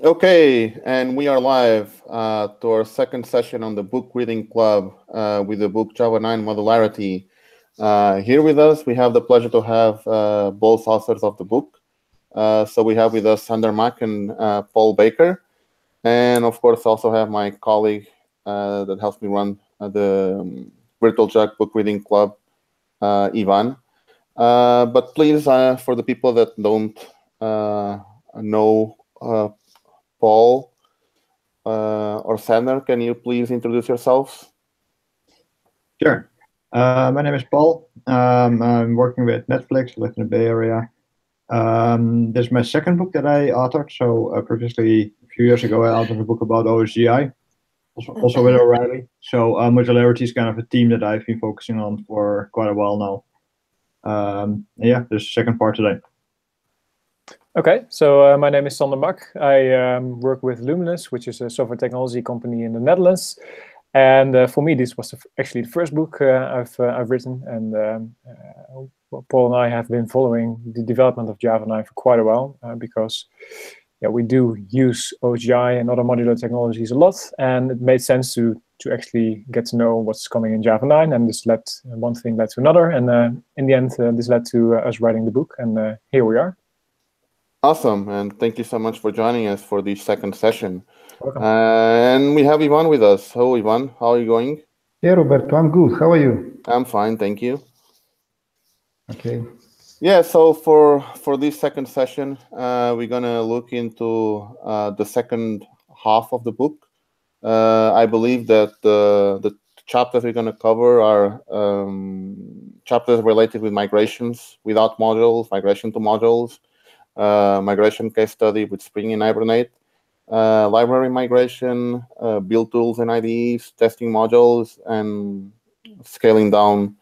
Okay, and we are live to our second session on the book reading club with the book Java 9 Modularity. Here with us, we have the pleasure to have both authors of the book. So we have with us Sander Mack and Paul Bakker. And of course, also have my colleague that helps me run the Virtual Jack Book Reading Club, Ivan. But please, for the people that don't know Paul or Sander, can you please introduce yourselves? Sure. My name is Paul. I'm working with Netflix, I live in the Bay Area. This is my second book that I authored. So previously, a few years ago, I authored a book about OSGI, also with O'Reilly. So modularity is kind of a theme that I've been focusing on for quite a while now. Yeah, there's a second part today. Okay, so my name is Sander Mack. I work with Luminous, which is a software technology company in the Netherlands. And for me, this was actually the first book I've written. And Paul and I have been following the development of Java 9 for quite a while because we do use OSGI and other modular technologies a lot. And it made sense to actually get to know what's coming in Java 9. And this led, one thing led to another. And in the end, this led to us writing the book. And here we are. Awesome, and thank you so much for joining us for this second session. Welcome. And we have Ivan with us. Hello, Ivan. How are you going? Yeah, Roberto, I'm good. How are you? I'm fine, thank you. Okay. Yeah, so for this second session, we're gonna look into the second half of the book. I believe that the chapters we're gonna cover are chapters related with migrations without modules, migration to modules, migration case study with Spring and Hibernate, library migration, build tools and IDEs, testing modules, and scaling down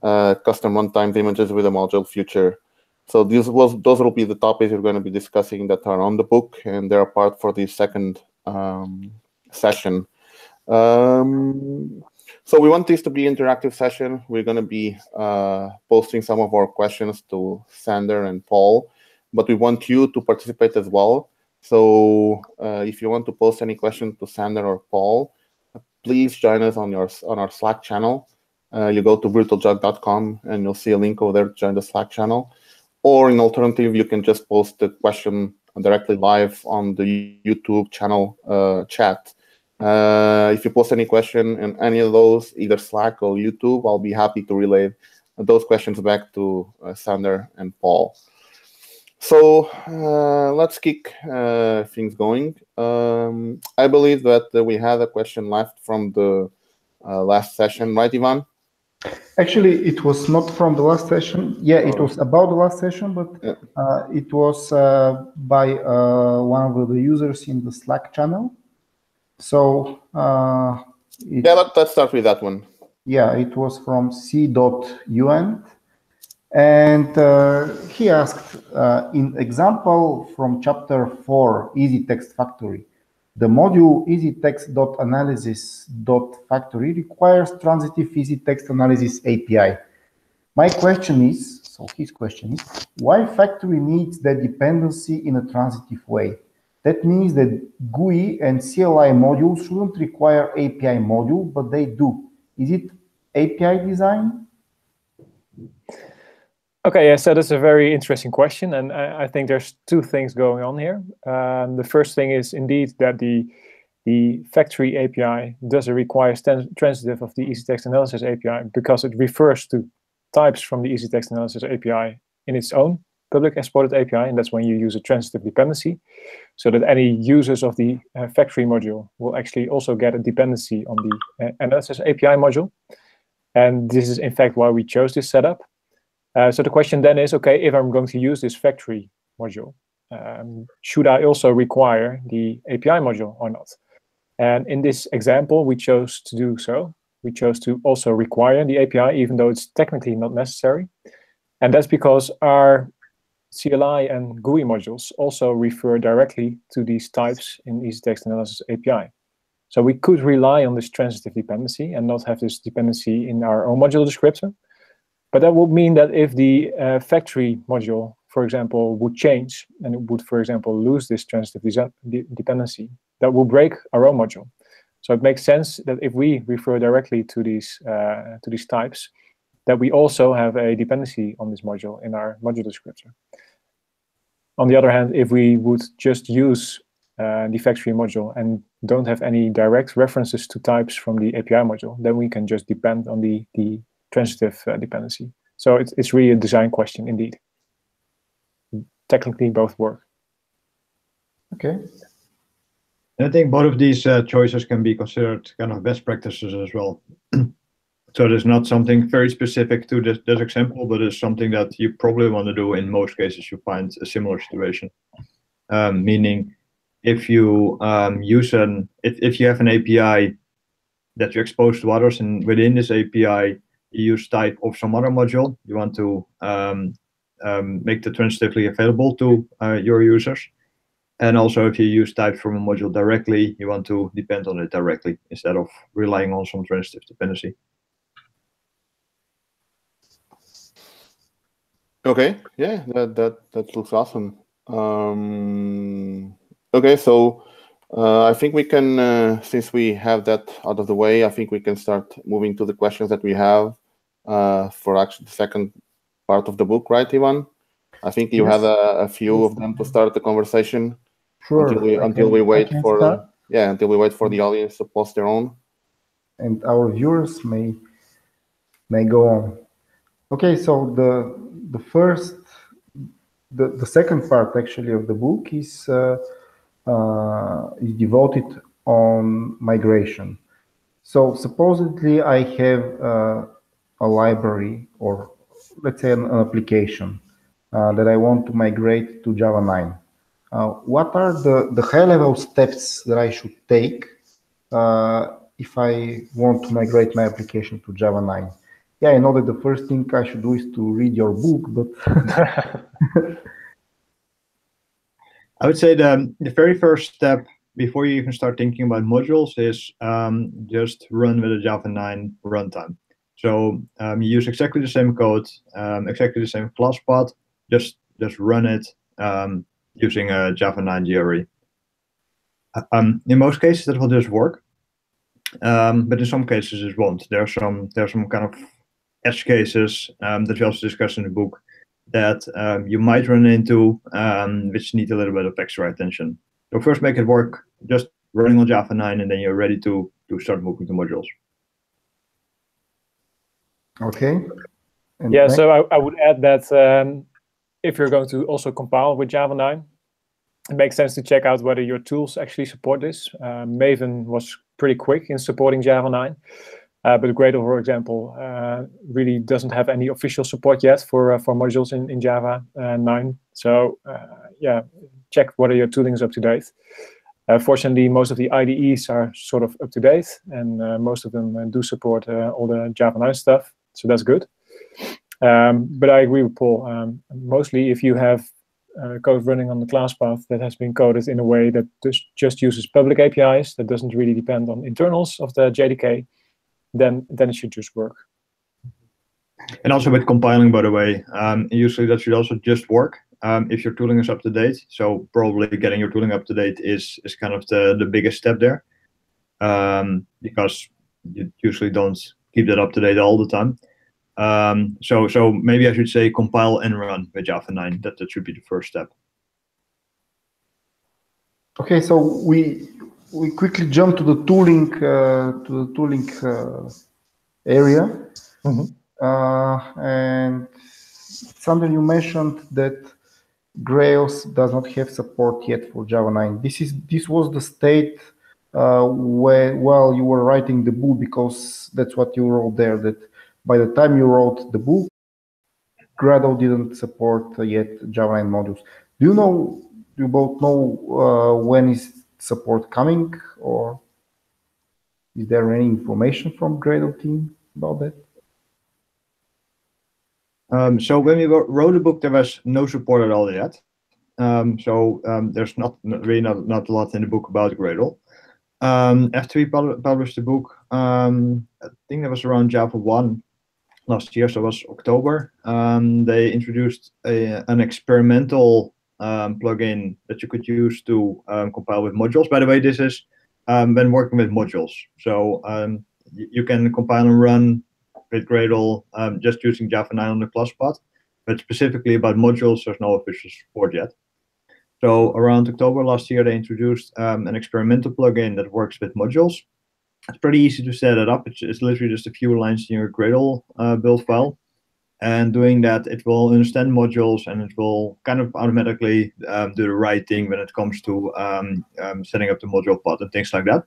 custom runtime images with a module future. So those will be the topics we're going to be discussing that are on the book, and they're part for the second session. So we want this to be an interactive session. We're going to be posting some of our questions to Sander and Paul, but we want you to participate as well. So if you want to post any question to Sander or Paul, please join us on our Slack channel. You go to virtualjug.com and you'll see a link over there to join the Slack channel. Or in alternative, you can just post the question directly live on the YouTube channel chat. If you post any question in any of those, either Slack or YouTube, I'll be happy to relay those questions back to Sander and Paul. So let's kick things going. I believe that we had a question left from the last session, right, Ivan? Actually, it was not from the last session. Yeah, it was about the last session, but it was by one of the users in the Slack channel. So let's start with that one. Yeah, it was from c.uent. And he asked, in example from chapter 4, Easy Text Factory, the module easytext.analysis.factory requires transitive easy text analysis API. My question is, so his question is, why factory needs that dependency in a transitive way? That means that GUI and CLI modules shouldn't require API module, but they do. Is it API design? Okay, yeah, so that's a very interesting question, and I think there's two things going on here. The first thing is indeed that the factory API doesn't require transitive of the Easy Text Analysis API because it refers to types from the Easy Text Analysis API in its own public exported API, and that's when you use a transitive dependency, so that any users of the factory module will actually also get a dependency on the Analysis API module. And this is in fact why we chose this setup. So the question then is, okay, if I'm going to use this factory module, should I also require the API module or not? And in this example, we chose to do so. We chose to also require the API, even though it's technically not necessary. And that's because our CLI and GUI modules also refer directly to these types in Easy Text Analysis API. So we could rely on this transitive dependency and not have this dependency in our own module descriptor. But that would mean that if the factory module for example, would change and it would, for example, lose this transitive dependency, that will break our own module. So it makes sense that if we refer directly to these types, that we also have a dependency on this module in our module descriptor. On the other hand, if we would just use the factory module and don't have any direct references to types from the API module, then we can just depend on the transitive dependency. So it's really a design question indeed. Technically, both work. Okay. And I think both of these choices can be considered kind of best practices as well. So there's not something very specific to this example, but it's something that you probably want to do in most cases you find a similar situation. Meaning, if you if you have an API that you expose to others, and within this API you use type of some other module, you want to make that transitively available to your users. And also, if you use types from a module directly, you want to depend on it directly instead of relying on some transitive dependency. Okay, yeah, that looks awesome. Okay, so I think we can, since we have that out of the way, I think we can start moving to the questions that we have for actually the second part of the book, right, Ivan? I think you have a few of them to start the conversation. Sure. Until we wait for the audience to post their own. And our viewers may go on. Okay, so the second part actually of the book is devoted on migration. So supposedly I have a library, or let's say an application that I want to migrate to Java 9. What are the high-level steps that I should take if I want to migrate my application to Java 9? Yeah, I know that the first thing I should do is to read your book, but I would say the very first step before you even start thinking about modules is just run with a Java 9 runtime. So you use exactly the same code, exactly the same class path, just run it using a Java 9 GRE. In most cases, that will just work, but in some cases it won't. There's some kind of edge cases that we also discuss in the book that you might run into, which need a little bit of extra attention. So first, make it work just running on Java 9, and then you're ready to start moving to modules. Okay. And yeah, so I would add that if you're going to also compile with Java 9, it makes sense to check out whether your tools actually support this. Maven was pretty quick in supporting Java 9, but Gradle, for example, really doesn't have any official support yet for modules in Java 9. So yeah, check whether your tooling is up to date. Fortunately, most of the IDEs are sort of up to date, and most of them do support all the Java 9 stuff, so that's good. But I agree with Paul. Mostly, if you have code running on the class path that has been coded in a way that just uses public APIs, that doesn't really depend on internals of the JDK, then it should just work. And also with compiling, by the way, usually that should also just work if your tooling is up to date. So probably getting your tooling up to date is kind of the biggest step there, because you usually don't keep that up to date all the time. So maybe I should say compile and run with Java 9. That should be the first step. Okay, so we quickly jump to the tooling area. Mm-hmm. And Sander, you mentioned that Grails does not have support yet for Java 9. This was the state while you were writing the book, because that's what you wrote there, that by the time you wrote the book, Gradle didn't support yet Java 9 modules. Do you both know when is support coming, or is there any information from Gradle team about that? So when we wrote the book, there was no support at all yet. There's not a lot in the book about Gradle. After we published the book, I think that was around Java 1. last year, so it was October. They introduced an experimental plugin that you could use to compile with modules. By the way, this is when working with modules. So you can compile and run with Gradle just using Java 9 on the class path, but specifically about modules, there's no official support yet. So around October last year, they introduced an experimental plugin that works with modules. It's pretty easy to set it up. It's literally just a few lines in your Gradle build file. And doing that, it will understand modules and it will kind of automatically do the right thing when it comes to setting up the module path and things like that.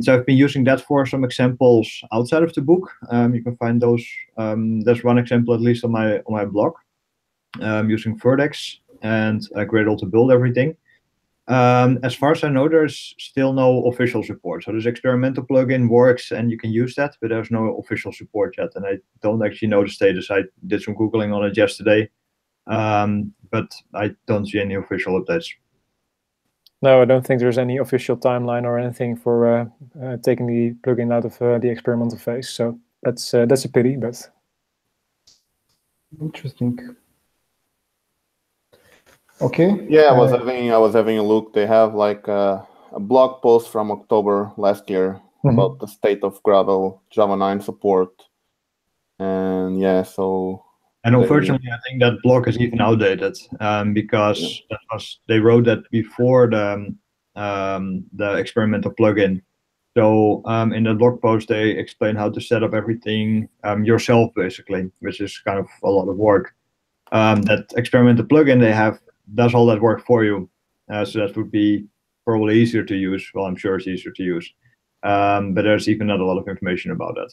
So I've been using that for some examples outside of the book. You can find those. There's one example at least on my blog, using Vertex and Gradle to build everything. As far as I know, there's still no official support. So this experimental plugin works and you can use that, but there's no official support yet. And I don't actually know the status. I did some Googling on it yesterday, but I don't see any official updates. No, I don't think there's any official timeline or anything for taking the plugin out of the experimental phase. So that's a pity, but Interesting. Okay. Yeah, I was having a look. They have like a blog post from October last year about the state of Gradle Java 9 support, and yeah, so. And unfortunately, I think that blog is even outdated because they wrote that before the experimental plugin. So in the blog post, they explain how to set up everything yourself, basically, which is kind of a lot of work. That experimental plugin they have does all that work for you. So that would be probably easier to use. Well, I'm sure it's easier to use. But there's even not a lot of information about that.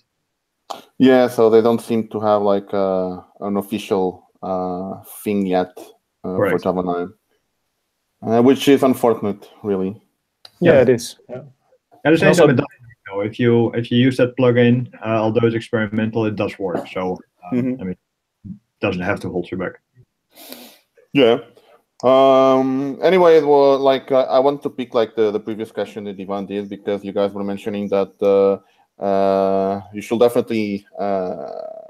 Yeah, so they don't seem to have like an official thing yet for Java 9, which is unfortunate, really. Yeah, it is. Yeah. At the same time, if you use that plugin, although it's experimental, it does work. So I mean, it doesn't have to hold you back. Yeah. Anyway, well, like I want to pick like the previous question that Ivan did, because you guys were mentioning that you should definitely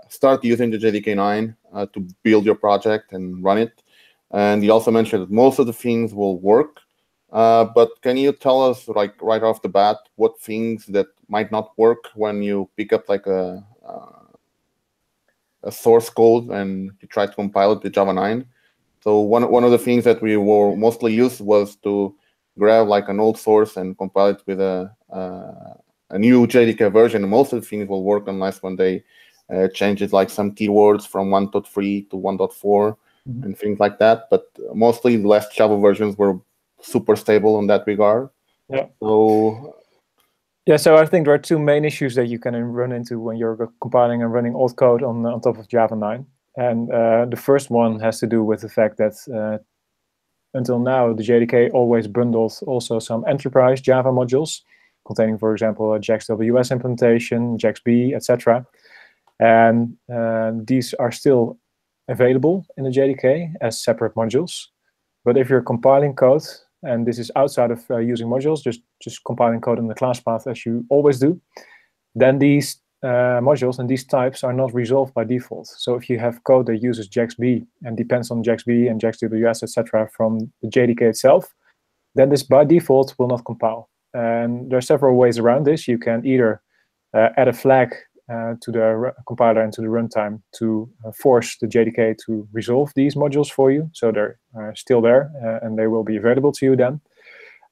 start using the JDK 9 to build your project and run it. And he also mentioned that most of the things will work. But can you tell us, like right off the bat, what things that might not work when you pick up like a source code and you try to compile it with Java 9? So one of the things that we were mostly used was to grab like an old source and compile it with a new JDK version. Most of the things will work unless when they change it, like some keywords from 1.3 to 1.4 and things like that. But mostly the last Java versions were super stable in that regard. Yeah. So I think there are two main issues that you can run into when you're compiling and running old code on top of Java 9. And the first one has to do with the fact that until now, the JDK always bundles also some enterprise Java modules containing, for example, a JAX-WS implementation, JAX-B, etc. And these are still available in the JDK as separate modules. But if you're compiling code, and this is outside of using modules, just compiling code in the class path as you always do, then these modules and these types are not resolved by default. So if you have code that uses JAX-B and depends on JAX-B and JAX-WS, etc. from the JDK itself, then this by default will not compile. And there are several ways around this. You can either add a flag to the compiler and to the runtime to force the JDK to resolve these modules for you, so they're still there and they will be available to you then.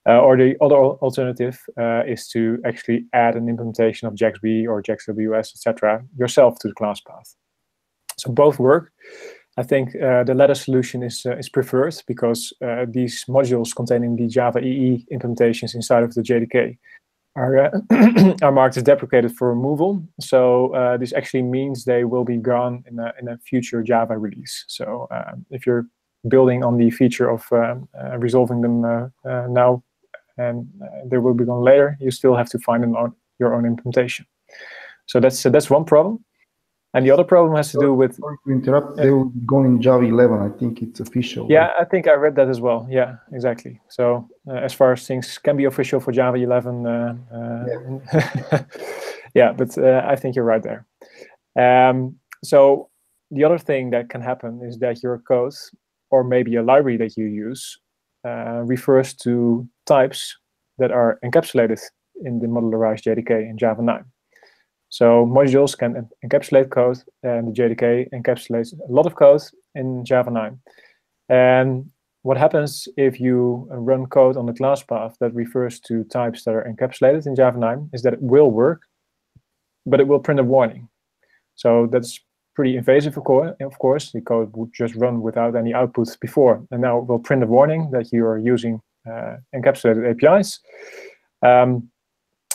Or the other alternative is to actually add an implementation of JAX-B or JAX-WS, etc. yourself to the class path. So both work. I think the latter solution is preferred because these modules containing the Java EE implementations inside of the JDK are marked as deprecated for removal. So this actually means they will be gone in a future Java release. So if you're building on the feature of resolving them now, and they will be gone later, you still have to find your own implementation. So that's one problem. And the other problem has to do with... Sorry to interrupt, they will be gone in Java 11. I think it's official. Yeah, right? I think I read that as well. Yeah, exactly. So as far as things can be official for Java 11, yeah, but I think you're right there. So the other thing that can happen is that your code, or maybe a library that you use, refers to types that are encapsulated in the modularized JDK in Java 9. So modules can encapsulate code, and the JDK encapsulates a lot of code in Java 9. And what happens if you run code on the class path that refers to types that are encapsulated in Java 9 is that it will work, but it will print a warning. So that's pretty invasive, of course. The code would just run without any output before, and now it will print a warning that you are using encapsulated APIs.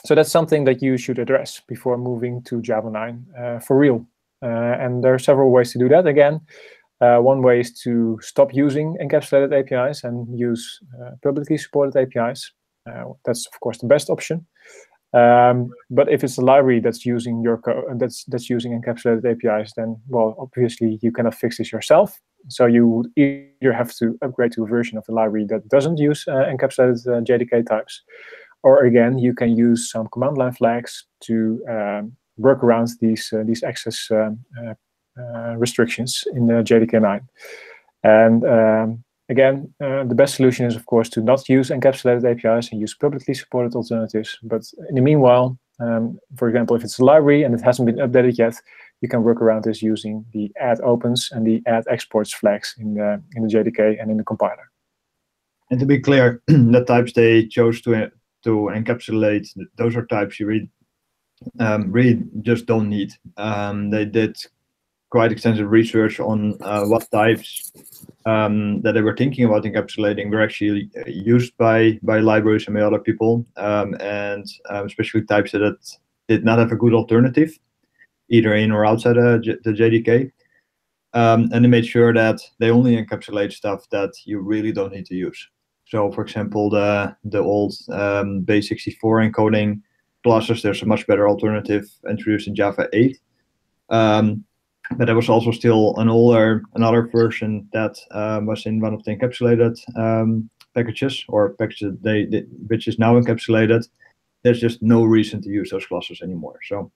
So that's something that you should address before moving to Java 9 for real. And there are several ways to do that. Again, one way is to stop using encapsulated APIs and use publicly supported APIs. That's, of course, the best option. But if it's a library that's using your code, that's using encapsulated APIs, then, well, obviously you cannot fix this yourself. So you would either have to upgrade to a version of the library that doesn't use encapsulated JDK types, or again, you can use some command line flags to work around these access restrictions in the JDK 9. And again, the best solution is, of course, to not use encapsulated APIs and use publicly supported alternatives. But in the meanwhile, for example, if it's a library and it hasn't been updated yet, you can work around this using the add opens and the add exports flags in the JDK and in the compiler. And to be clear, the types they chose to encapsulate, those are types you really just don't need. They did quite extensive research on what types that they were thinking about encapsulating were actually used by libraries and by other people, and especially types that did not have a good alternative, either in or outside the JDK. And they made sure that they only encapsulate stuff that you really don't need to use. So, for example, the old base64 encoding classes, there's a much better alternative introduced in Java 8. But there was also still another version that was in one of the encapsulated packages, or packages which is now encapsulated. There's just no reason to use those classes anymore. So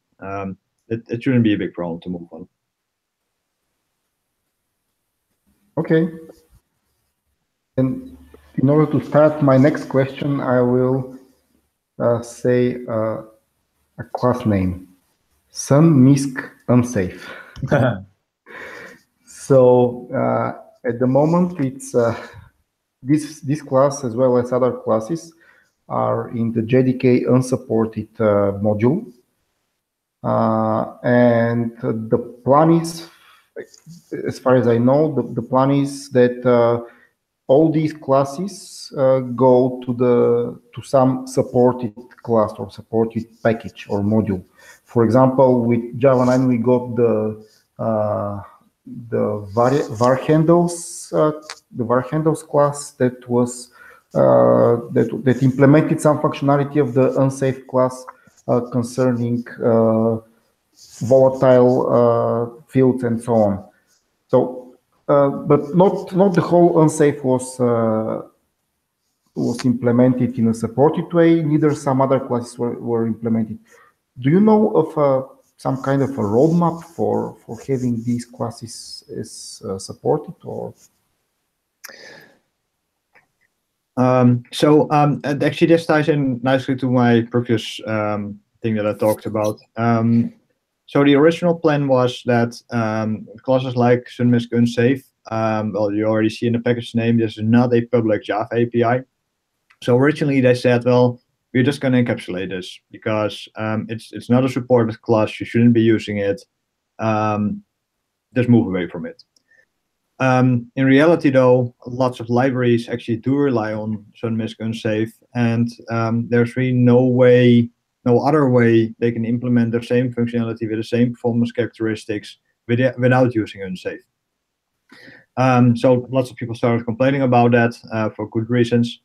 it shouldn't be a big problem to move on. Okay. And in order to start my next question, I will say a class name, Sun-Misk Unsafe. So at the moment, it's this class as well as other classes are in the JDK unsupported module, and the plan is, as far as I know, the plan is that all these classes go to some supported class or supported package or module. For example, with Java 9, we got the var handles class that was that implemented some functionality of the unsafe class concerning volatile fields and so on. So, but not the whole unsafe was implemented in a supported way. Neither some other classes were implemented. Do you know of some kind of a roadmap for having these classes as supported, or? Actually, this ties in nicely to my previous thing that I talked about. So the original plan was that classes like Sun-Misk Unsafe, well, you already see in the package name, this is not a public Java API. So originally they said, well, we're just going to encapsulate this because it's not a supported class. You shouldn't be using it. Just move away from it. In reality, though, lots of libraries actually do rely on Sun-Misk Unsafe, and there's really no other way they can implement the same functionality with the same performance characteristics without using Unsafe. So lots of people started complaining about that for good reasons.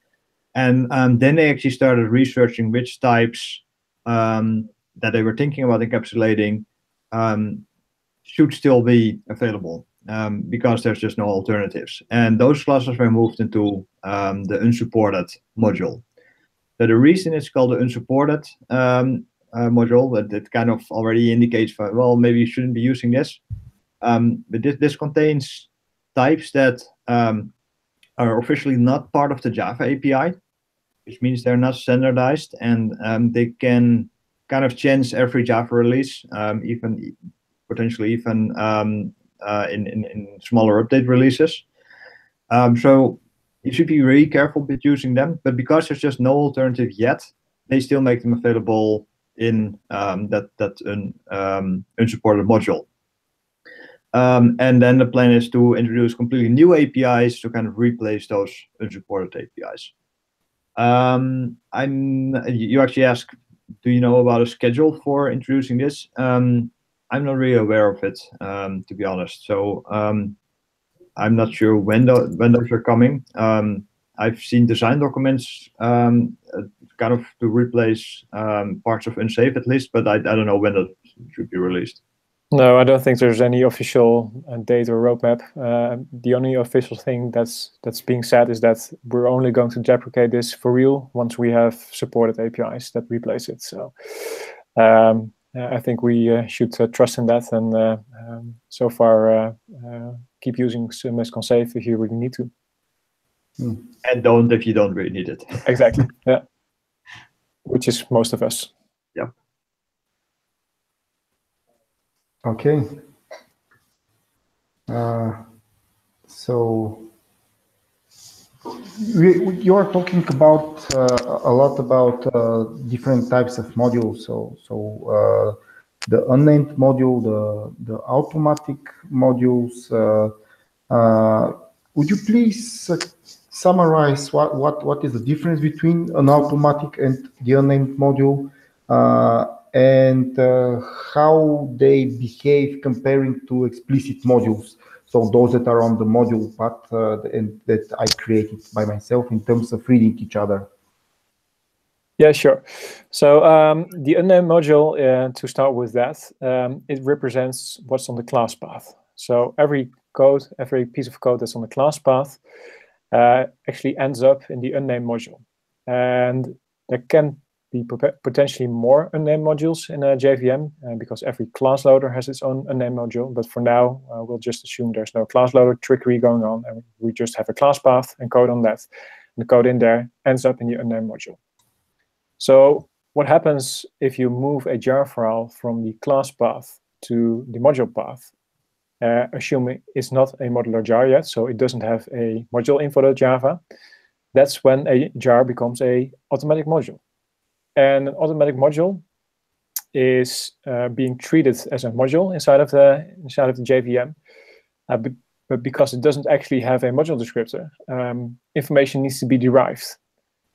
And then they actually started researching which types that they were thinking about encapsulating should still be available because there's just no alternatives. And those classes were moved into the unsupported module. So the reason it's called the unsupported module, but it kind of already indicates, well, maybe you shouldn't be using this. But this contains types that are officially not part of the Java API, which means they're not standardized, and they can kind of change every Java release, even potentially even in smaller update releases. So you should be really careful with using them, but because there's just no alternative yet, they still make them available in that unsupported module. And then the plan is to introduce completely new APIs to kind of replace those unsupported APIs. You actually asked, do you know about a schedule for introducing this? I'm not really aware of it, to be honest. So I'm not sure when those are coming. I've seen design documents kind of to replace parts of unsafe at least, but I don't know when that should be released. No, I don't think there's any official date or roadmap. The only official thing that's being said is that we're only going to deprecate this for real once we have supported APIs that replace it. So I think we should trust in that, and so far keep using Mesconsafe if you really need to. And don't if you don't really need it. Exactly. Yeah. Which is most of us. Yeah. Okay. So you are talking about a lot about different types of modules. So the unnamed module, the automatic modules. Would you please summarize what is the difference between an automatic and the unnamed module, and how they behave comparing to explicit modules? So those that are on the module path and that I created by myself in terms of reading each other. Yeah, sure. So the unnamed module, to start with that, it represents what's on the class path. So every piece of code that's on the class path actually ends up in the unnamed module. And there can be potentially more unnamed modules in a JVM because every class loader has its own unnamed module. But for now, we'll just assume there's no class loader trickery going on, and we just have a class path and code on that. And the code in there ends up in the unnamed module. So what happens if you move a jar file from the class path to the module path, assuming it's not a modular jar yet, so it doesn't have a module info.java, that's when a jar becomes a automatic module. And an automatic module is being treated as a module inside of the JVM, but because it doesn't actually have a module descriptor, information needs to be derived.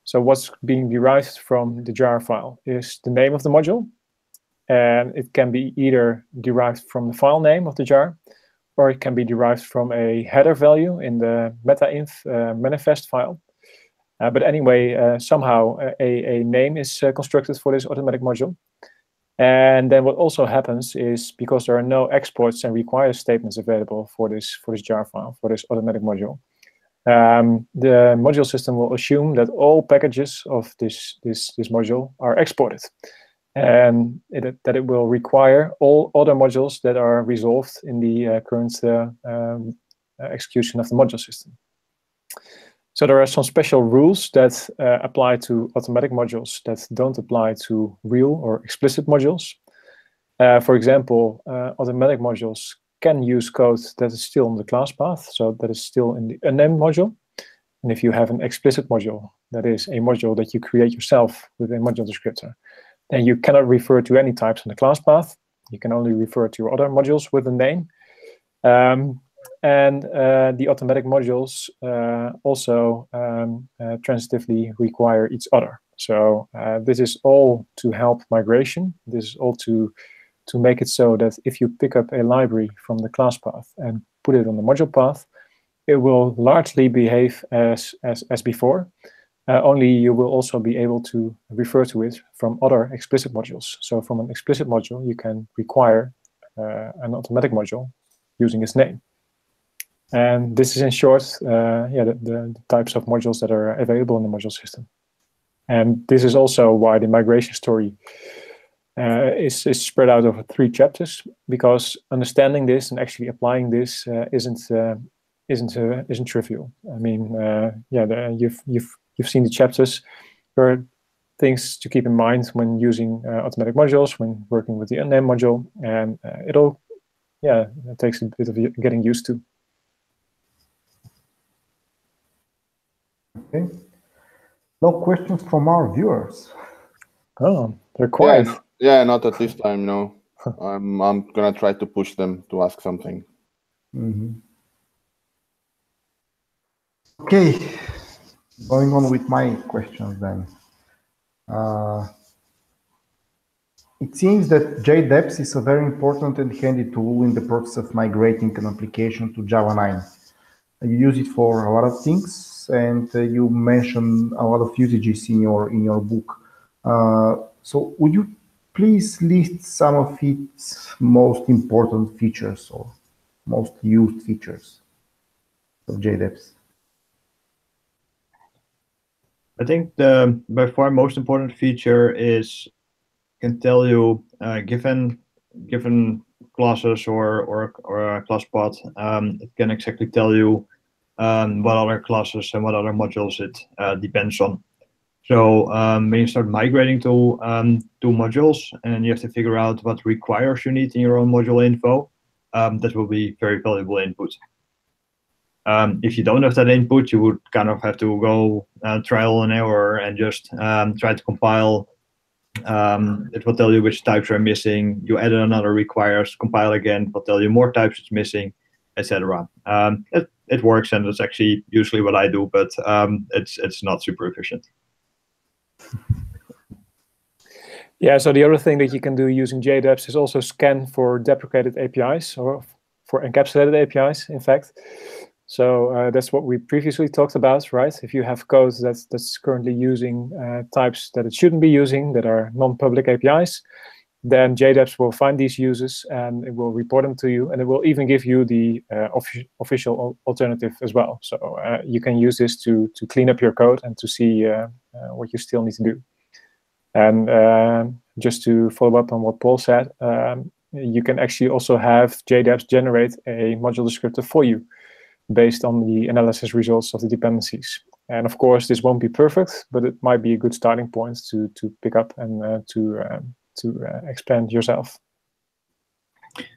So what's being derived from the jar file is the name of the module, and it can be either derived from the file name of the jar, or it can be derived from a header value in the meta-inf manifest file. But anyway, somehow a name is constructed for this automatic module. And then what also happens is, because there are no exports and require statements available for this jar file, for this automatic module, the module system will assume that all packages of this module are exported, and that it will require all other modules that are resolved in the current execution of the module system. So there are some special rules that apply to automatic modules that don't apply to real or explicit modules. For example, automatic modules can use code that is still on the class path, so that is still in the unnamed module. And if you have an explicit module, that is a module that you create yourself with a module descriptor, then you cannot refer to any types on the class path. You can only refer to other modules with a name. And the automatic modules also transitively require each other. So this is all to help migration. This is all to make it so that if you pick up a library from the class path and put it on the module path, it will largely behave as before. Only you will also be able to refer to it from other explicit modules. So from an explicit module, you can require an automatic module using its name. And this is in short, the types of modules that are available in the module system. And this is also why the migration story is spread out over 3 chapters, because understanding this and actually applying this isn't trivial. I mean, you've seen the chapters. There are things to keep in mind when using automatic modules, when working with the unnamed module, and it takes a bit of getting used to. Okay. No questions from our viewers. Oh, they're quiet. Yeah, not at this time, no. I'm gonna try to push them to ask something. Mm-hmm. Okay, going on with my questions then. It seems that JDEPS is a very important and handy tool in the process of migrating an application to Java 9. You use it for a lot of things, and you mention a lot of usages in your book. So would you please list some of its most important features or most used features of JDEPS? I think the by far most important feature is can tell you given classes or a class path, it can exactly tell you what other classes and what other modules it depends on. So when you start migrating to modules and you have to figure out what requires you need in your own module info, that will be very valuable input. If you don't have that input, you would kind of have to go trial and error and just try to compile. It will tell you which types are missing. You add another requires, compile again, it will tell you more types it's missing, etc. It works, and it's actually usually what I do, but it's not super efficient. Yeah, so the other thing that you can do using JDEPS is also scan for deprecated APIs or for encapsulated APIs, in fact. So that's what we previously talked about, right? If you have code that's currently using types that it shouldn't be using, that are non-public APIs, then JDEPS will find these users and it will report them to you, and it will even give you the official alternative as well. So you can use this to clean up your code and to see what you still need to do. And just to follow up on what Paul said, you can actually also have JDEPS generate a module descriptor for you based on the analysis results of the dependencies. And of course, this won't be perfect, but it might be a good starting point to pick up and to expand yourself.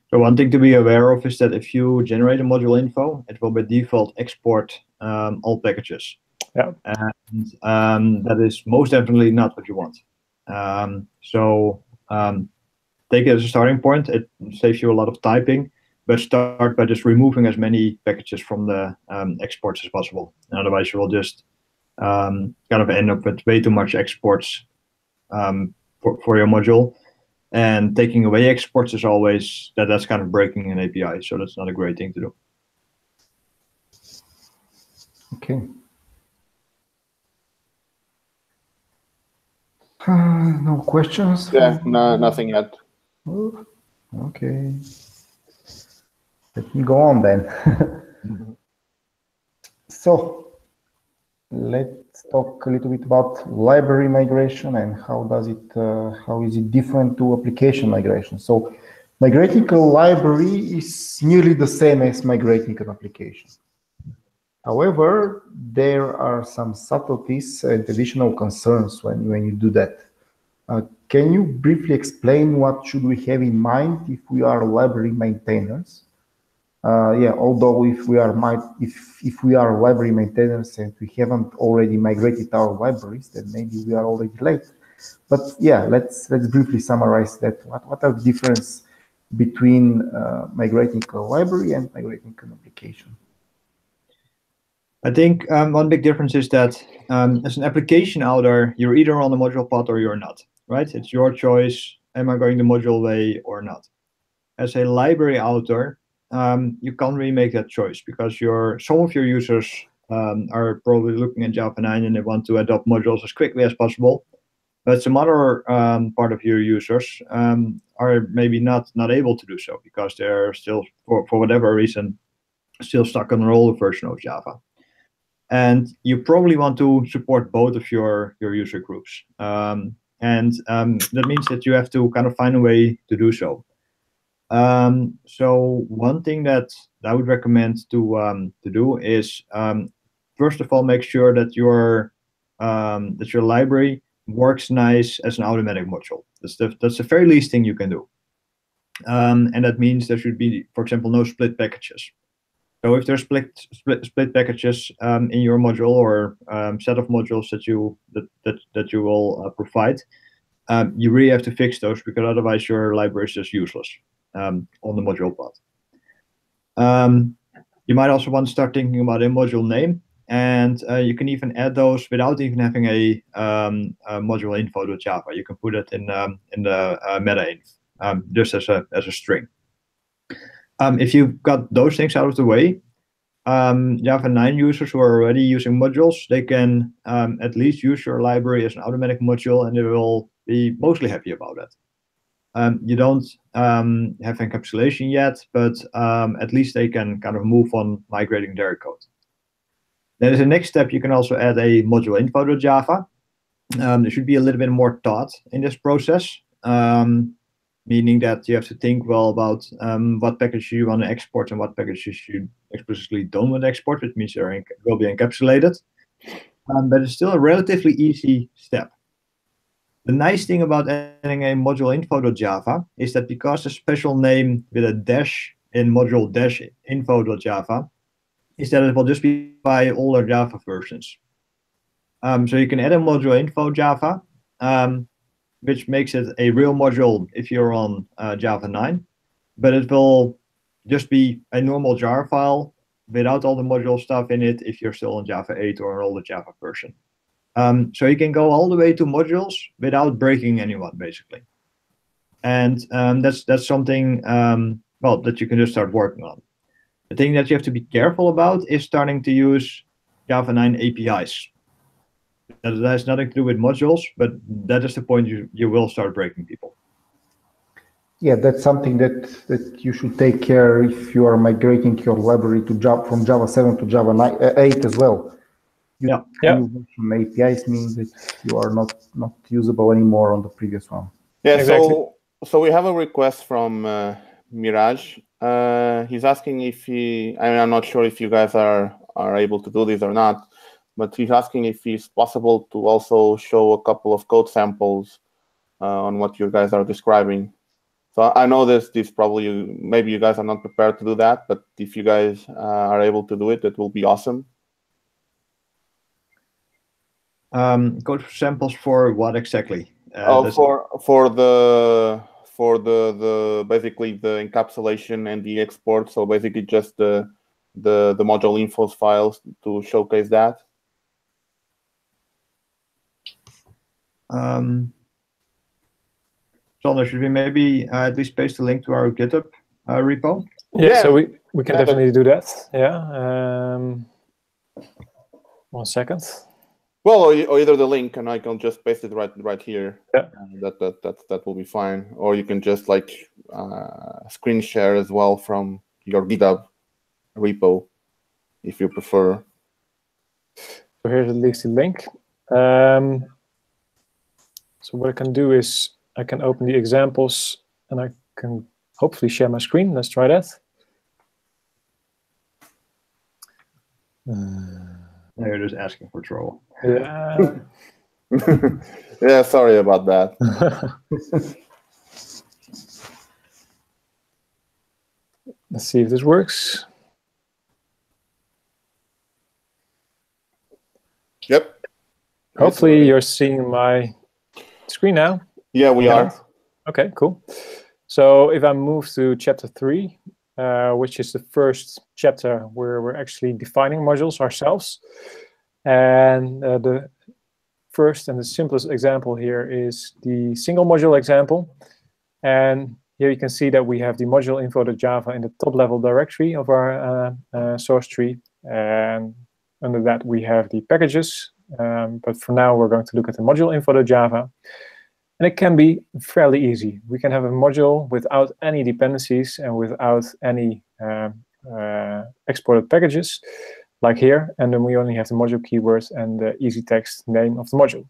So one thing to be aware of is that if you generate a module info, it will by default export all packages. Yeah. And that is most definitely not what you want. So take it as a starting point. It saves you a lot of typing, but start by just removing as many packages from the exports as possible. And otherwise, you will just kind of end up with way too much exports for your module. And taking away exports is always, that's kind of breaking an API. So that's not a great thing to do. Okay. No questions? Yeah, no, nothing yet. Oh, okay. Let me go on then. So let's talk a little bit about library migration and how is it different to application migration. So migrating a library is nearly the same as migrating an application. However, there are some subtleties and additional concerns when you do that. Can you briefly explain what should we have in mind if we are library maintainers? Although if we are library maintainers and we haven't already migrated our libraries, then maybe we are already late. But yeah, let's briefly summarize that. What are the differences between migrating a library and migrating an application? I think one big difference is that as an application author, you're either on the module path or you're not, right? It's your choice. Am I going the module way or not? As a library author, you can't really make that choice because some of your users are probably looking at Java 9 and they want to adopt modules as quickly as possible. But some other part of your users are maybe not able to do so because they're still, for whatever reason, still stuck on an older version of Java. And you probably want to support both of your user groups. And And that means that you have to kind of find a way to do so. So one thing that I would recommend to do is first of all make sure that your library works nice as an automatic module. That's the very least thing you can do. And that means there should be, for example, no split packages. So if there's split packages in your module or set of modules that you will provide, you really have to fix those, because otherwise your library is just useless on the module path. You might also want to start thinking about a module name, and you can even add those without even having a module info.java. You can put it in the meta-inf, just as a string. If you've got those things out of the way, Java 9 users who are already using modules, they can at least use your library as an automatic module, and they will be mostly happy about it. You don't have encapsulation yet, but at least they can kind of move on migrating their code. Then as a next step, you can also add a module info.java. There should be a little bit more thought in this process, meaning that you have to think well about what packages you want to export and what packages you explicitly don't want to export, which means they will be encapsulated. But it's still a relatively easy step. The nice thing about adding a module info.java is that because the special name with a dash in module dash info.java is that it will just be by older Java versions. So you can add a module info.java, which makes it a real module if you're on Java 9, but it will just be a normal jar file without all the module stuff in it if you're still on Java 8 or an older Java version. So you can go all the way to modules without breaking anyone, basically. And that's something, well, that you can just start working on. The thing that you have to be careful about is starting to use Java 9 APIs. That has nothing to do with modules, but that is the point you will start breaking people. Yeah, that's something that you should take care if you are migrating your library to Java from Java 7 to Java 8 as well. Some APIs means that you are not usable anymore on the previous one. Yeah, exactly. So we have a request from Miraj. He's asking if I'm not sure if you guys are able to do this or not, but he's asking if it's possible to also show a couple of code samples on what you guys are describing. So I know this probably, maybe you guys are not prepared to do that, but if you guys are able to do it, that will be awesome. Code samples for what exactly? For the basically the encapsulation and the export. So basically just the module info files to showcase that. Sander, should we maybe at least paste a link to our GitHub repo? Yeah, so we can definitely do that. Yeah. 1 second. Well, or either the link, and I can just paste it right here. Yeah. That will be fine. Or you can just like screen share as well from your GitHub repo, if you prefer. So here's at least the link. So what I can do is I can open the examples, and I can hopefully share my screen. Let's try that. Now you're just asking for trouble. Yeah. Yeah, sorry about that. Let's see if this works. Yep. Hopefully you're seeing my screen now. Yeah, we are. Okay, cool. So if I move to chapter 3, which is the first chapter where we're actually defining modules ourselves. And the first and the simplest example here is the single module example. And here you can see that we have the module info.java in the top level directory of our source tree. And under that, we have the packages. But for now, we're going to look at the module info.java. And it can be fairly easy. We can have a module without any dependencies and without any exported packages, like here. And then we only have the module keywords and the easy text name of the module.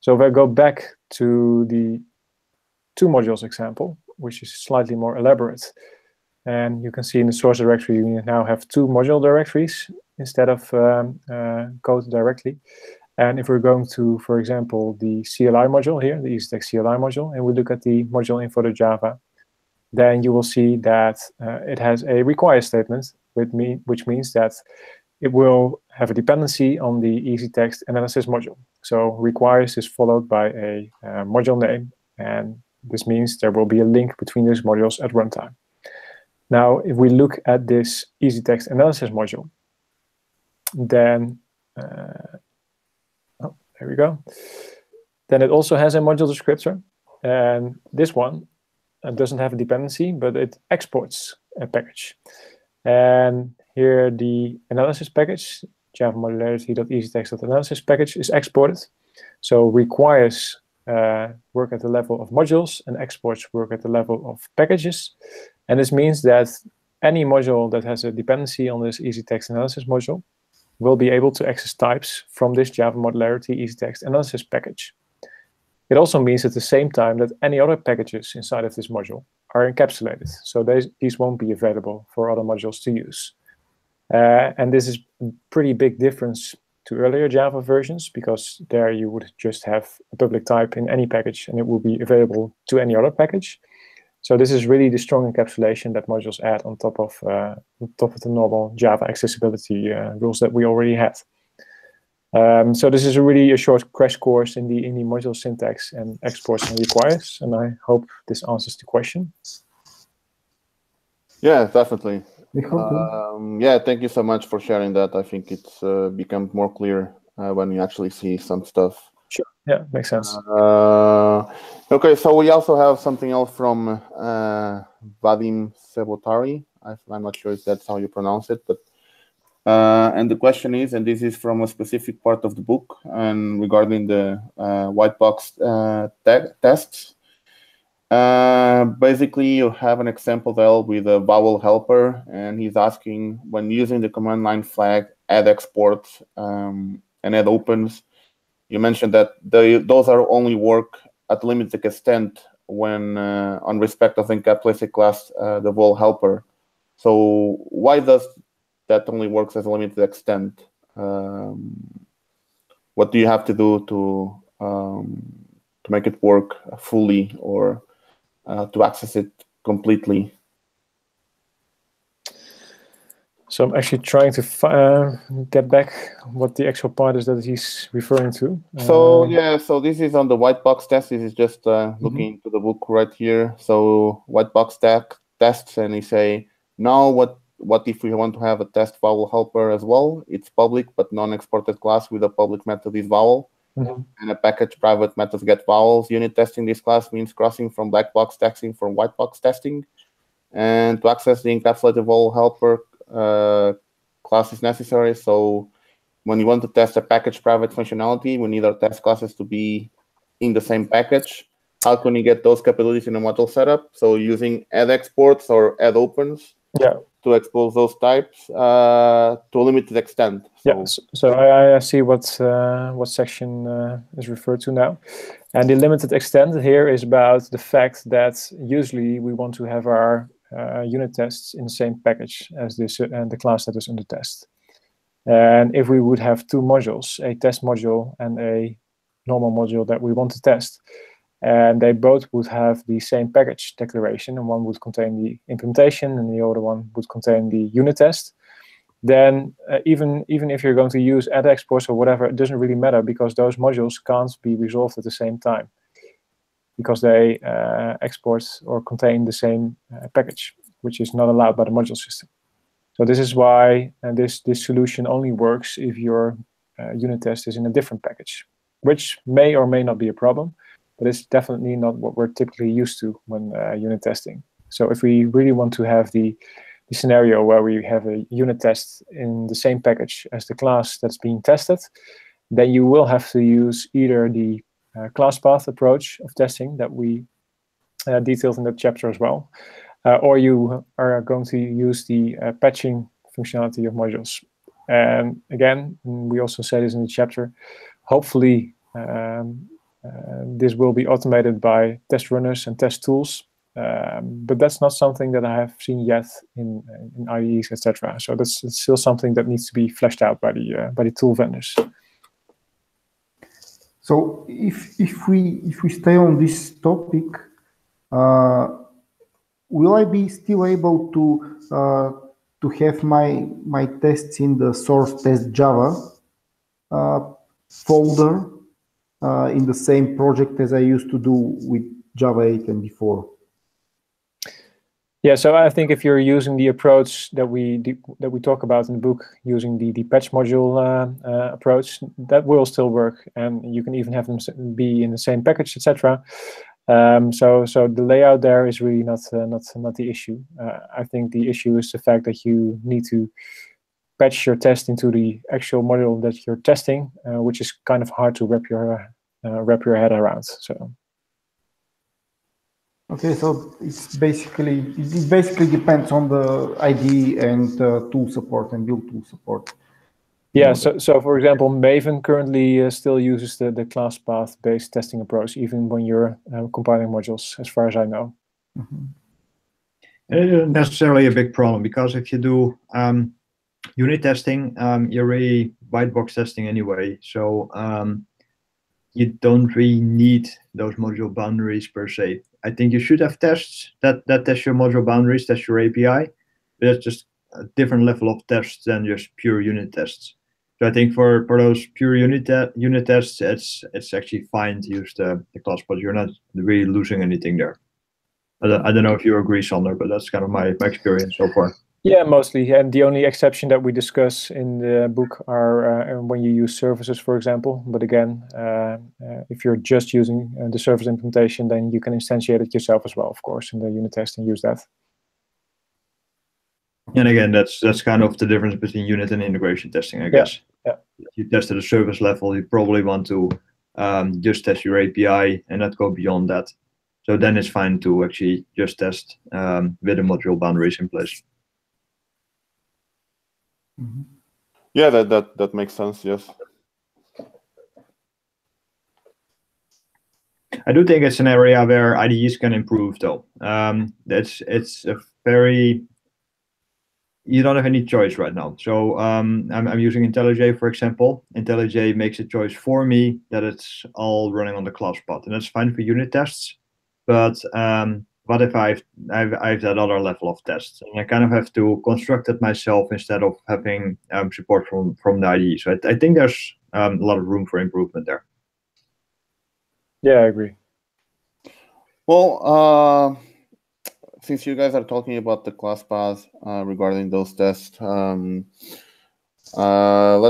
So if I go back to the 2 modules example, which is slightly more elaborate, and you can see in the source directory, we now have 2 module directories instead of code directly. And if we're going to, for example, the CLI module here, the EasyText CLI module, and we look at the module info.java, then you will see that it has a require statement, which means that it will have a dependency on the EasyText analysis module. So requires is followed by a module name, and this means there will be a link between these modules at runtime. Now, if we look at this EasyText analysis module, then there we go. Then it also has a module descriptor, and this one doesn't have a dependency, but it exports a package. And here the analysis package, Java modularity.easytext.analysis package, is exported. So requires work at the level of modules, and exports work at the level of packages. And this means that any module that has a dependency on this EasyText analysis module will be able to access types from this Java modularity EasyText analysis package. It also means at the same time that any other packages inside of this module are encapsulated. So these won't be available for other modules to use. And this is a pretty big difference to earlier Java versions, because there you would just have a public type in any package and it will be available to any other package. So this is really the strong encapsulation that modules add on top of the normal Java accessibility rules that we already had. So this is really a short crash course in the module syntax and exports and requires, and I hope this answers the question. Yeah, definitely. Yeah, thank you so much for sharing that. I think it's become more clear when you actually see some stuff. Sure. Yeah, makes sense. Okay, so we also have something else from Vadim Sebotari. I'm not sure if that's how you pronounce it, but and the question is, and this is from a specific part of the book, and regarding the white box tests. Basically, you have an example there with a vowel helper, and he's asking, when using the command line flag add export and add opens, you mentioned that those are only work at limited extent when on respect of encapsulated class, the vowel helper. So why does that only works as a limited extent? What do you have to do to make it work fully, or to access it completely? So I'm actually trying to get back what the actual part is that he's referring to. So yeah, so this is on the white box test. This is just looking into the book right here. So white box tests, and you say, now what if we want to have a test vowel helper as well? It's public but non-exported class with a public method is vowel. And a package private method get vowels. Unit testing this class means crossing from black box testing from white box testing. And to access the encapsulated vowel helper class is necessary. So when you want to test a package private functionality, we need our test classes to be in the same package. How can you get those capabilities in a module setup? So using add exports or add opens. Yeah. To expose those types to a limited extent. So. Yeah, so I see what section is referred to now. And the limited extent here is about the fact that usually we want to have our unit tests in the same package as this and the class that is under test. And if we would have 2 modules, a test module and a normal module that we want to test, and they both would have the same package declaration, and one would contain the implementation and the other one would contain the unit test, then even if you're going to use add exports or whatever, it doesn't really matter, because those modules can't be resolved at the same time, because they export or contain the same package, which is not allowed by the module system. So this is why this solution only works if your unit test is in a different package, which may or may not be a problem. But it's definitely not what we're typically used to when unit testing. So if we really want to have the scenario where we have a unit test in the same package as the class that's being tested, then you will have to use either the class path approach of testing that we detailed in that chapter as well, or you are going to use the patching functionality of modules. And again, we also say this in the chapter, hopefully this will be automated by test runners and test tools. But that's not something that I have seen yet in IDEs, etc. So that's still something that needs to be fleshed out by the tool vendors. So if we stay on this topic, will I be still able to have my tests in the source test Java folder in the same project as I used to do with Java 8 and before? Yeah, so I think if you're using the approach that we talk about in the book, using the patch module approach, that will still work, and you can even have them be in the same package, etc. So the layout there is really not the issue. I think the issue is the fact that you need to patch your test into the actual module that you're testing, which is kind of hard to wrap your head around. So. Okay, so it basically depends on the IDE and tool support and build tool support. Yeah, so for example, Maven currently still uses the class path based testing approach, even when you're compiling modules, as far as I know. Mm-hmm. It isn't necessarily a big problem, because if you do unit testing, you're really white box testing anyway. So you don't really need those module boundaries per se. I think you should have tests that test your module boundaries, test your API, but that's just a different level of tests than just pure unit tests. So I think for those pure unit tests, it's actually fine to use the class, but you're not really losing anything there. I don't know if you agree, Sander, but that's kind of my experience so far. Yeah, mostly. And the only exception that we discuss in the book are when you use services, for example. But again, if you're just using the service implementation, then you can instantiate it yourself as well, of course, in the unit test and use that. And again, that's kind of the difference between unit and integration testing, I guess. Yeah. If you test at a service level, you probably want to just test your API and not go beyond that. So then it's fine to actually just test with the module boundaries in place. Mm-hmm. Yeah, that makes sense. Yes. I do think it's an area where IDEs can improve, though. It's a very, you don't have any choice right now. So I'm using IntelliJ, for example. IntelliJ makes a choice for me that it's all running on the class path, and that's fine for unit tests. But what if I've that other level of tests, and I kind of have to construct it myself instead of having support from the IDE. So I think there's a lot of room for improvement there. Yeah, I agree. Well, since you guys are talking about the class path regarding those tests, let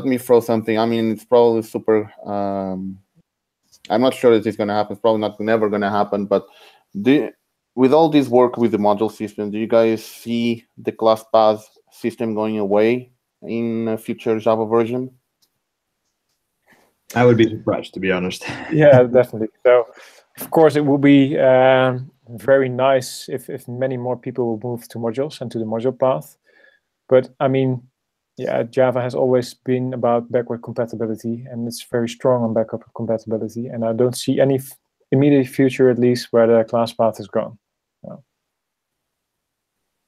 me throw something. I mean, it's probably super. I'm not sure that it's going to happen. It's probably never going to happen. But with all this work with the module system, do you guys see the class path system going away in a future Java version? I would be surprised, to be honest. Yeah, definitely. So, of course, it will be very nice if many more people will move to modules and to the module path. But I mean, yeah, Java has always been about backward compatibility, and it's very strong on backward compatibility. And I don't see any immediate future, at least, where the class path is gone. No.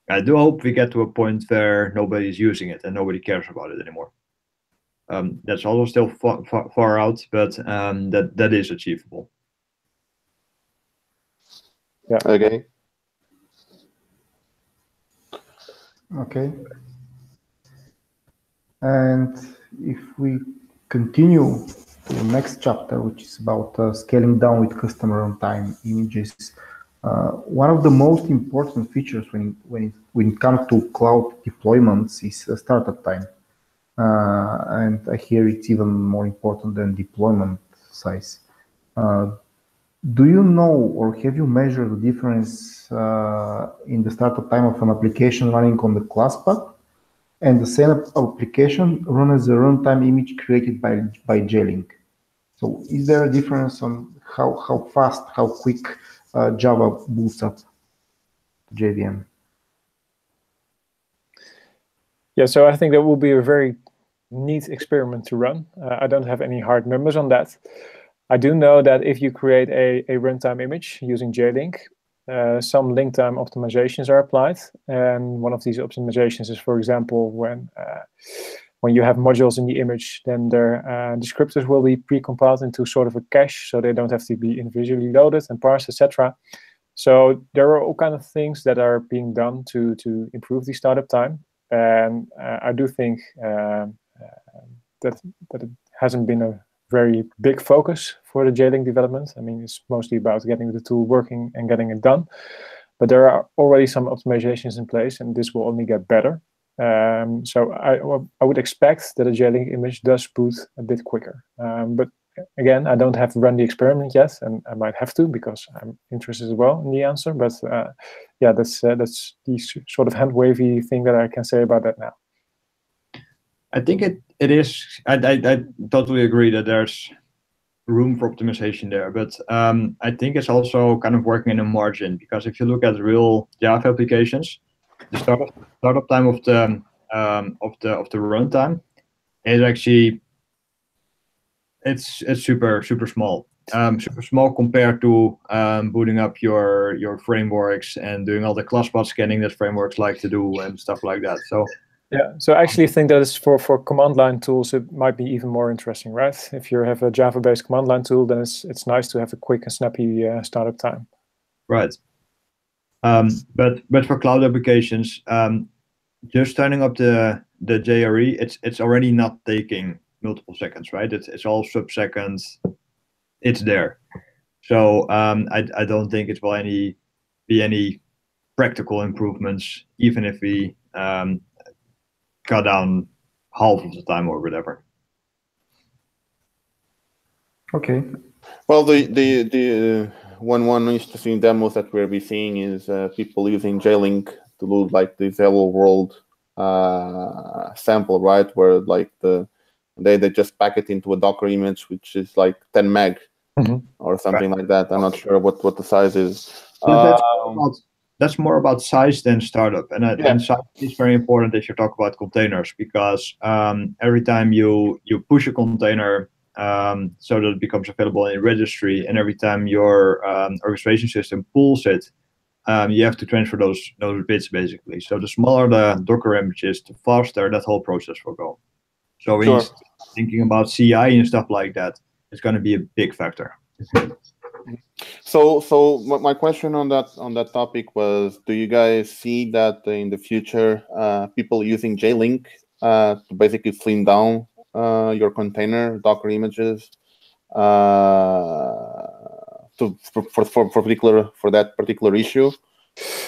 I do hope we get to a point where nobody's using it and nobody cares about it anymore. That's also still far out, but that is achievable. Yeah. Okay. Okay. And if we continue to the next chapter, which is about scaling down with customer runtime images, one of the most important features when it comes to cloud deployments is startup time. And I hear it's even more important than deployment size. Do you know, or have you measured the difference in the startup time of an application running on the class path and the same application run as a runtime image created by JLink? So is there a difference on how fast, how quick Java boots up JVM? Yeah, so I think that will be a very neat experiment to run. I don't have any hard numbers on that. I do know that if you create a runtime image using JLink, some link time optimizations are applied. And one of these optimizations is, for example, when you have modules in the image, then their descriptors will be pre-compiled into sort of a cache, so they don't have to be individually loaded and parsed, etc. So there are all kinds of things that are being done to improve the startup time. And I do think that it hasn't been a very big focus for the JLink development. I mean, it's mostly about getting the tool working and getting it done. But there are already some optimizations in place, and this will only get better. So I would expect that a JLink image does boot a bit quicker. But again, I don't have run the experiment yet, and I might have to because I'm interested as well in the answer. But yeah, that's the sort of hand-wavy thing that I can say about that now. I think it is. I totally agree that there's room for optimization there, but I think it's also kind of working in a margin, because if you look at real Java applications, the startup time of the runtime is actually it's super small. Super small compared to booting up your frameworks and doing all the class path scanning that frameworks like to do and stuff like that. So yeah, so I actually think that is for command line tools, it might be even more interesting, right? If you have a Java-based command line tool, then it's nice to have a quick and snappy startup time. Right. But for cloud applications, just turning up the JRE, it's already not taking multiple seconds, right? It's all sub-seconds. It's there. So I don't think it will be any practical improvements, even if we cut down half of the time or whatever. Okay. Well, the one interesting demos that we'll be seeing is people using JLink to load like the Hello World sample, right? Where like they just pack it into a Docker image, which is like 10 meg or something like that. I'm not sure what the size is. That's more about size than startup, and size is very important if you talk about containers, because every time you push a container so that it becomes available in registry, and every time your orchestration system pulls it, you have to transfer those bits basically. So the smaller the Docker image is, the faster that whole process will go. So when you're thinking about CI and stuff like that, it's going to be a big factor. So my question on that topic was, do you guys see that in the future people using JLink to basically slim down your container Docker images for that particular issue,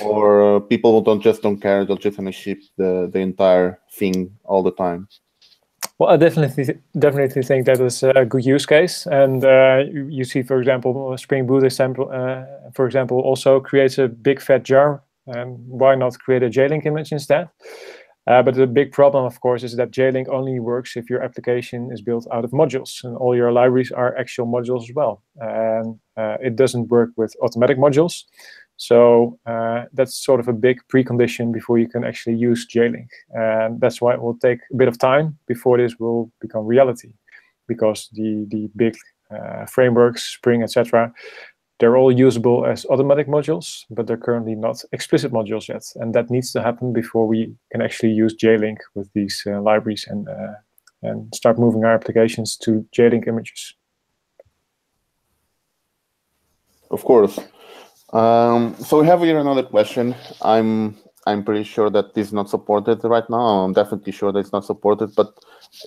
or people don't care, they'll just ship the entire thing all the time? Well, I definitely think that is a good use case, and you see, for example, Spring Boot example, for example, also creates a big fat jar, and why not create a JLink image instead? But the big problem, of course, is that JLink only works if your application is built out of modules, and all your libraries are actual modules as well, and it doesn't work with automatic modules. So that's sort of a big precondition before you can actually use JLink. And that's why it will take a bit of time before this will become reality, because the big frameworks, Spring, etc., they're all usable as automatic modules, but they're currently not explicit modules yet. And that needs to happen before we can actually use JLink with these libraries and start moving our applications to JLink images. Of course. So we have here another question. I'm pretty sure that this is not supported right now. I'm definitely sure that it's not supported, but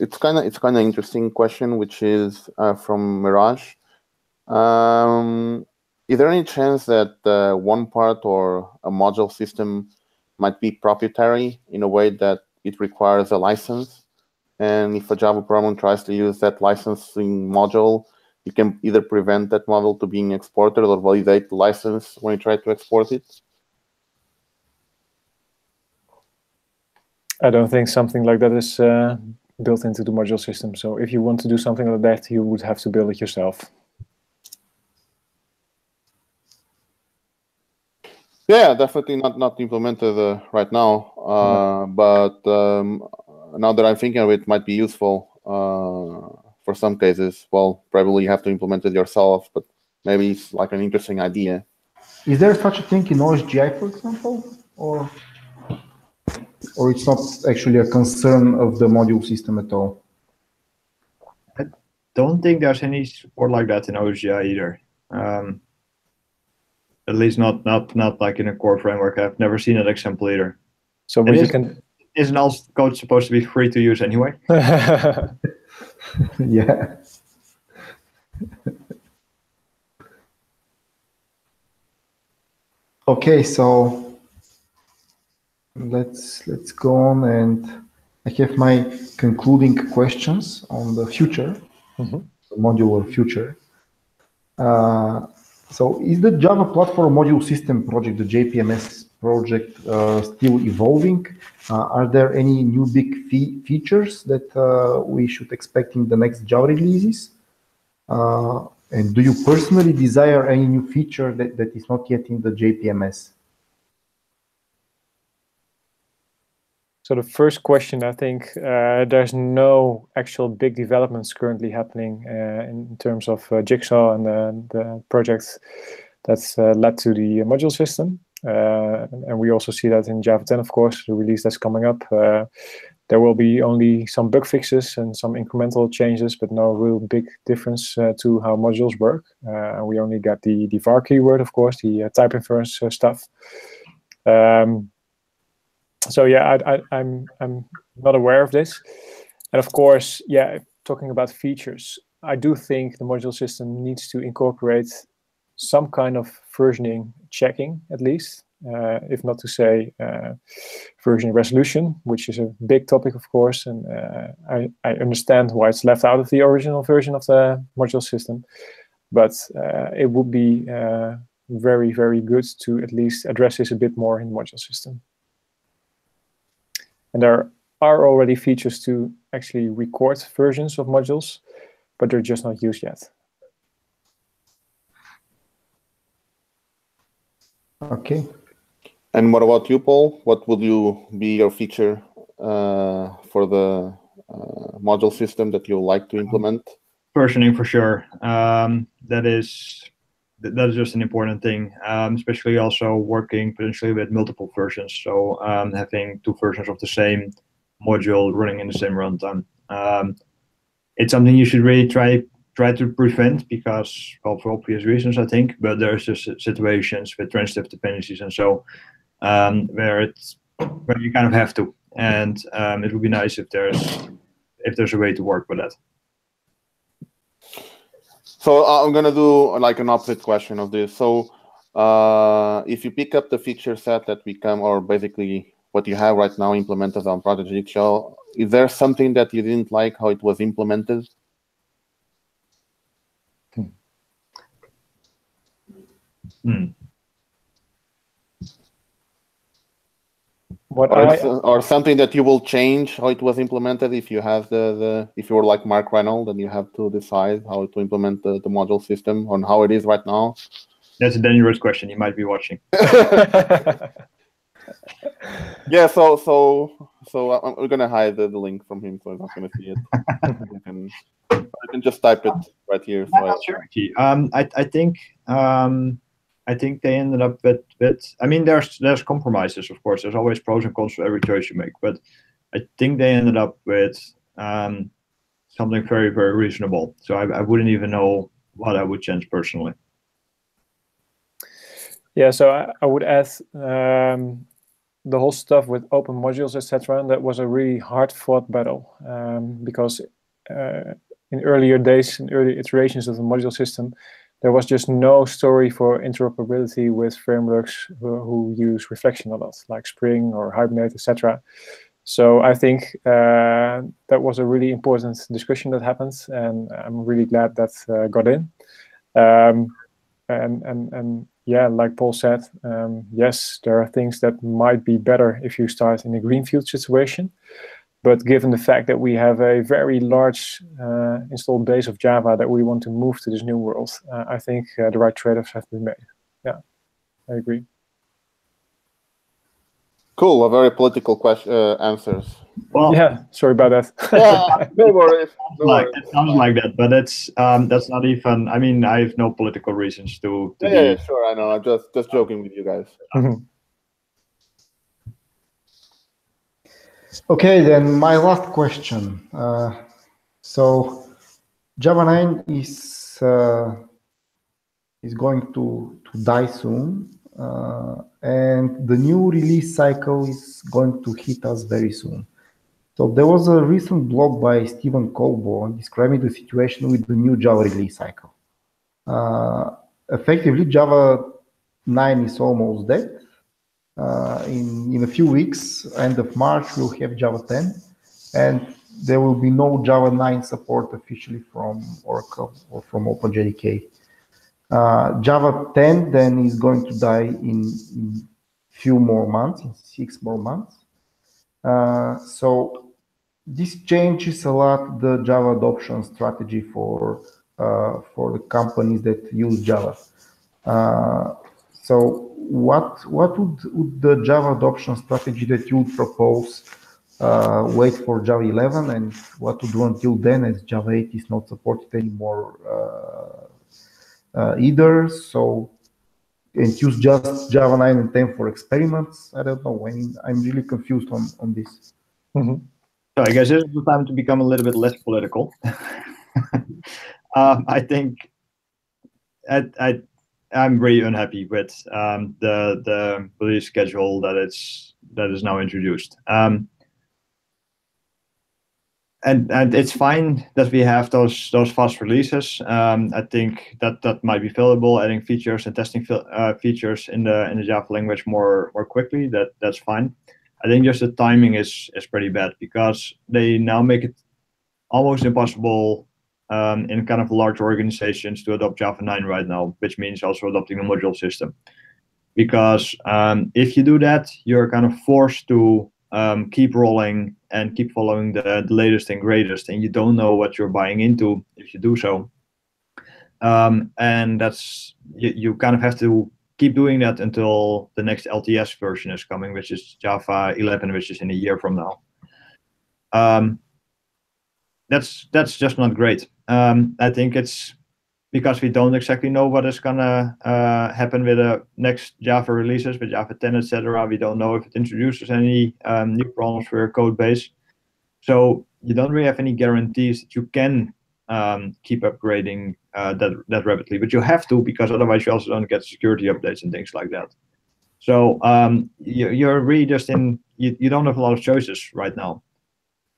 it's kind of interesting question, which is from Mirage. Is there any chance that one part or a module system might be proprietary in a way that it requires a license? And if a Java programmer tries to use that licensing module, you can either prevent that model to being exported or validate the license when you try to export it? I don't think something like that is built into the module system. So if you want to do something like that, you would have to build it yourself. Yeah, definitely not implemented right now. But now that I'm thinking of it, might be useful for some cases, well, probably you have to implement it yourself, but maybe it's like an interesting idea. Is there such a thing in OSGI, for example, or it's not actually a concern of the module system at all? I don't think there's any support like that in OSGI either. At least not like in a core framework. I've never seen an example either. So what you can isn't all code supposed to be free to use anyway? Yeah. Okay, so let's go on, and I have my concluding questions on the future, the modular future. So is the Java Platform Module System project, the JPMS project, still evolving? Are there any new big features that we should expect in the next Java releases? And do you personally desire any new feature that is not yet in the JPMS? So the first question, I think there's no actual big developments currently happening in terms of Jigsaw and the projects that's led to the module system. And we also see that in Java 10, of course, the release that's coming up. There will be only some bug fixes and some incremental changes, but no real big difference to how modules work. We only got the var keyword, of course, the type inference stuff. So yeah, I'm not aware of this. And of course, yeah, talking about features, I do think the module system needs to incorporate some kind of versioning checking, at least, if not to say version resolution, which is a big topic, of course. And I understand why it's left out of the original version of the module system. But it would be very, very good to at least address this a bit more in the module system. And there are already features to actually record versions of modules, but they're just not used yet. Okay. And what about you, Paul? What will you be your feature for the module system that you like to implement? Versioning for sure. That is just an important thing, especially also working potentially with multiple versions. So having two versions of the same module running in the same runtime. It's something you should really try to prevent because, well, for obvious reasons, I think. But there's just situations with transitive dependencies and so where you kind of have to, and it would be nice if there's a way to work with that. So I'm going to do like an opposite question of this. So if you pick up the feature set that become, or basically what you have right now implemented on Project Jigsaw, is there something that you didn't like how it was implemented? Or something that you will change how it was implemented if you have if you were like Mark Reynolds and you have to decide how to implement the module system on how it is right now? That's a dangerous question. You might be watching. Yeah, so we're gonna hide the link from him, so I'm not gonna see it. I can just type it right here. So I think they ended up with I mean, there's compromises, of course. There's always pros and cons for every choice you make, but I think they ended up with something very, very reasonable. So I wouldn't even know what I would change personally. Yeah, so I would add the whole stuff with open modules, etc. That was a really hard-fought battle because in earlier days, in early iterations of the module system, there was just no story for interoperability with frameworks who use reflection a lot, like Spring or Hibernate, etc. So I think that was a really important discussion that happened, and I'm really glad that got in. And yeah, like Paul said, yes, there are things that might be better if you start in a greenfield situation. But given the fact that we have a very large installed base of Java that we want to move to this new world, I think the right trade-offs have been made. Yeah, I agree. Cool. A very political answers. Well, Yeah, sorry about that. Yeah, no worries. No worries. it sounds like that, but that's not even. I mean, I have no political reasons to be. Yeah, sure. I know. I'm just joking with you guys. Mhm. Okay, then my last question. So Java 9 is going to die soon, and the new release cycle is going to hit us very soon. So there was a recent blog by Stephen Colborn describing the situation with the new Java release cycle. Effectively, Java 9 is almost dead. In a few weeks, end of March, we'll have Java 10, and there will be no Java 9 support officially from Oracle or from OpenJDK. Java 10 then is going to die in few more months, in 6 more months. So this changes a lot the Java adoption strategy for the companies that use Java. So what would the Java adoption strategy that you would propose wait for Java 11, and what to do until then, as Java 8 is not supported anymore either? So, and use just Java 9 and 10 for experiments? I don't know. I mean, I'm really confused on this. Mhm. So I guess it's the time to become a little bit less political. I think I'm really unhappy with the release schedule that is now introduced. And it's fine that we have those fast releases. I think that might be fillable, adding features and testing features in the Java language more quickly. That's fine. I think just the timing is pretty bad, because they now make it almost impossible in kind of large organizations to adopt Java 9 right now, which means also adopting a module system. Because if you do that, you're kind of forced to keep rolling and keep following the latest and greatest, and you don't know what you're buying into if you do so. And that's you kind of have to keep doing that until the next LTS version is coming, which is Java 11, which is in a year from now. That's just not great. I think it's because we don't exactly know what is gonna happen with the next Java releases, with Java 10, etc. We don't know if it introduces any new problems for your code base. So you don't really have any guarantees that you can keep upgrading that rapidly, but you have to, because otherwise you also don't get security updates and things like that. So you're really just you don't have a lot of choices right now.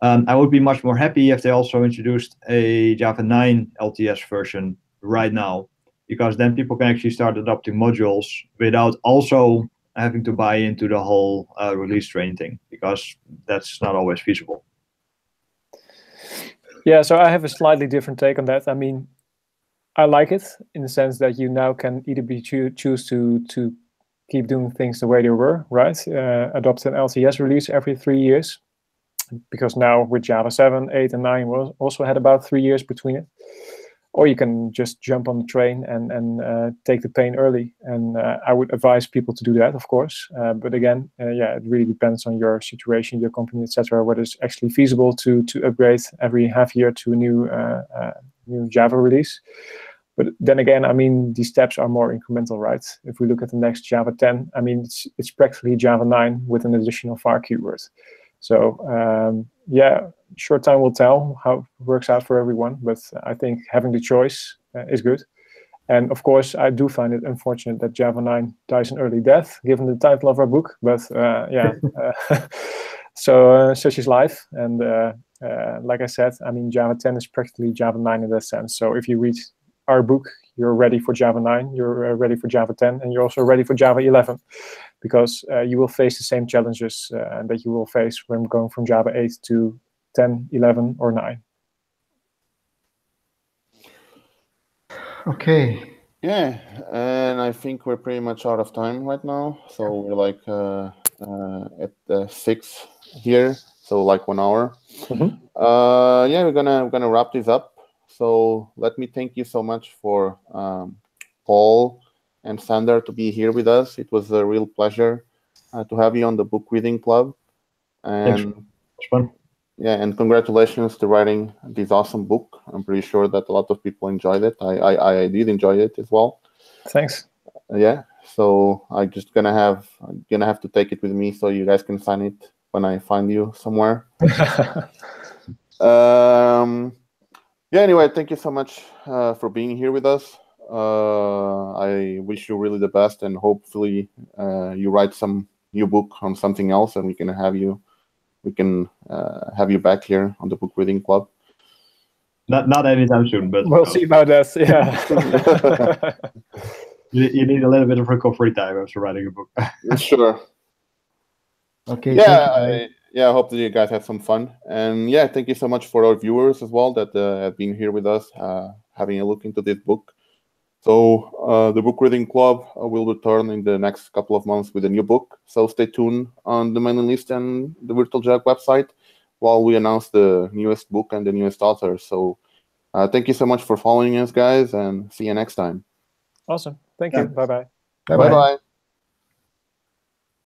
I would be much more happy if they also introduced a Java 9 LTS version right now, because then people can actually start adopting modules without also having to buy into the whole release train thing, because that's not always feasible. Yeah, so I have a slightly different take on that. I mean, I like it in the sense that you now can either choose to keep doing things the way they were, right? Adopt an LTS release every 3 years, because now with Java 7, 8, and 9 we also had about 3 years between it. Or you can just jump on the train and take the pain early. And I would advise people to do that, of course. But again, yeah, it really depends on your situation, your company, etc., whether it's actually feasible to upgrade every half year to a new Java release. But then again, I mean, these steps are more incremental, right? If we look at the next Java 10, I mean, it's practically Java 9 with an additional var keyword. So yeah, short time will tell how it works out for everyone, but I think having the choice is good. And of course, I do find it unfortunate that Java 9 dies an early death, given the title of our book. But yeah, so such is life. And like I said, I mean, Java 10 is practically Java 9 in that sense. So if you read our book, you're ready for Java 9, you're ready for Java 10, and you're also ready for Java 11. Because you will face the same challenges that you will face when going from Java 8 to 10, 11, or 9. Okay. Yeah, and I think we're pretty much out of time right now. So we're like at 6 here, so like 1 hour. Mm-hmm. Yeah, we're gonna wrap this up. So let me thank you so much for Paul and Sander to be here with us. It was a real pleasure. to have you on the book reading club. Thanks. And It's fun. yeah, and congratulations to writing this awesome book. I'm pretty sure that a lot of people enjoyed it. I did enjoy it as well. Thanks. Yeah, so I'm just gonna have to take it with me so you guys can sign it when I find you somewhere. Yeah, anyway, thank you so much for being here with us. I wish you really the best, and hopefully you write some new book on something else, and we can have you back here on the book reading club. Not anytime soon, but we'll see about that. Yeah. You need a little bit of recovery time after writing a book. Sure. Okay. Yeah, I hope that you guys have some fun, and yeah, thank you so much for our viewers as well that have been here with us, having a look into this book. So the book reading club will return in the next couple of months with a new book. So stay tuned on the mailing list and the Virtual Jag website while we announce the newest book and the newest author. So thank you so much for following us, guys, and see you next time. Awesome. Thank you. Bye-bye. Bye-bye. Bye-bye.